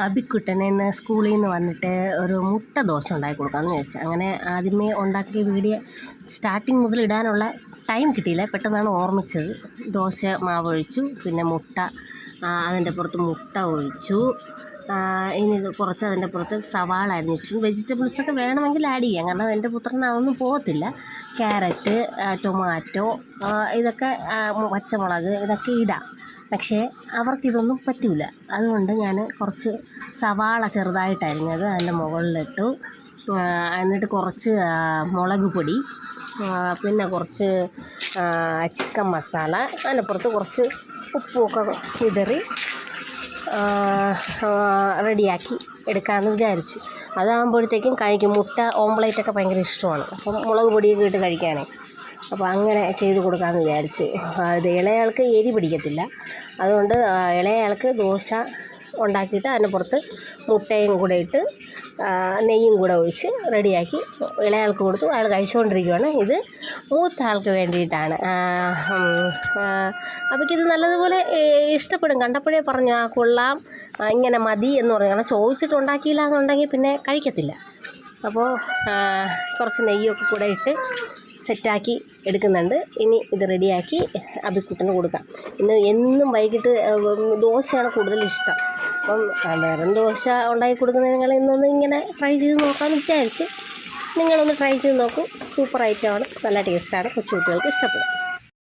അബിക്കുട്ടൻ ഇന്ന് സ്കൂളിൽ നിന്ന് വന്നിട്ട് ഒരു മുട്ട ദോശ ഉണ്ടാക്കി കൊടുക്കാമെന്ന് വിചാരിച്ചു. അങ്ങനെ ആദ്യമേ ഉണ്ടാക്കിയ വീഡിയോ സ്റ്റാർട്ടിങ് മുതൽ ഇടാനുള്ള ടൈം കിട്ടിയില്ല, പെട്ടെന്നാണ് ഓർമ്മിച്ചത്. ദോശ മാവ് ഒഴിച്ചു, പിന്നെ മുട്ട, അതിൻ്റെ പുറത്ത് മുട്ട ഒഴിച്ചു. ഇനി ഇത് കുറച്ച് അതിൻ്റെ പുറത്ത് സവാള അരിഞ്ഞ് വെച്ചിട്ടുണ്ട്. വെജിറ്റബിൾസൊക്കെ വേണമെങ്കിൽ ആഡ് ചെയ്യാം, കാരണം എൻ്റെ പുത്രന് അതൊന്നും പോകത്തില്ല. ക്യാരറ്റ്, ടൊമാറ്റോ, ഇതൊക്കെ പച്ചമുളക് ഇതൊക്കെ ഇടാം. പക്ഷേ അവർക്കിതൊന്നും പറ്റില്ല. അതുകൊണ്ട് ഞാൻ കുറച്ച് സവാള ചെറുതായിട്ട് അരിഞ്ഞത് അതിൻ്റെ മുകളിലിട്ടു. എന്നിട്ട് കുറച്ച് മുളക് പൊടി, പിന്നെ കുറച്ച് ചിക്കൻ മസാല, അതിനപ്പുറത്ത് കുറച്ച് ഉപ്പുമൊക്കെ വിതറി റെഡിയാക്കി എടുക്കാമെന്ന് വിചാരിച്ചു. അതാകുമ്പോഴത്തേക്കും കഴിക്കും. മുട്ട ഓംപ്ലേറ്റൊക്കെ ഭയങ്കര ഇഷ്ടമാണ്, അപ്പം മുളക് പൊടിയൊക്കെ ഇട്ട് കഴിക്കാനേ. അപ്പോൾ അങ്ങനെ ചെയ്ത് കൊടുക്കാമെന്ന് വിചാരിച്ചു. ഇത് ഇളയാൾക്ക് എരി പിടിക്കത്തില്ല, അതുകൊണ്ട് ഇളയാൾക്ക് ദോശ ഉണ്ടാക്കിയിട്ട് അതിന് പുറത്ത് മുട്ടയും കൂടെ ഇട്ട് നെയ്യും കൂടെ ഒഴിച്ച് റെഡിയാക്കി ഇളയാൾക്ക് കൊടുത്തു. അയാൾ കഴിച്ചുകൊണ്ടിരിക്കുകയാണ്. ഇത് മൂത്ത ആൾക്ക് വേണ്ടിയിട്ടാണ്. അപ്പോഴേക്കിത് നല്ലതുപോലെ ഇഷ്ടപ്പെടും. കണ്ടപ്പോഴേ പറഞ്ഞു കൊള്ളാം, ഇങ്ങനെ മതി എന്ന് പറഞ്ഞു. കാരണം ചോദിച്ചിട്ട് ഉണ്ടാക്കിയില്ല എന്നുണ്ടെങ്കിൽ പിന്നെ കഴിക്കത്തില്ല. അപ്പോൾ കുറച്ച് നെയ്യൊക്കെ കൂടെ ഇട്ട് സെറ്റാക്കി എടുക്കുന്നുണ്ട്. ഇനി ഇത് റെഡിയാക്കി അബിക്കുട്ടന് കൊടുക്കാം. എന്നും വൈകിട്ട് ദോശയാണ് കൂടുതൽ ഇഷ്ടം. അപ്പം വെറും ദോശ ഉണ്ടാക്കി കൊടുക്കുന്നത് നിങ്ങൾ ഇന്നൊന്ന് ഇങ്ങനെ ട്രൈ ചെയ്ത് നോക്കാമെന്ന് വിചാരിച്ചു. നിങ്ങളൊന്ന് ട്രൈ ചെയ്ത് നോക്കൂ. സൂപ്പർ ഐറ്റമാണ്, നല്ല ടേസ്റ്റാണ്, കൊച്ചു കുട്ടികൾക്ക് ഇഷ്ടപ്പെടും.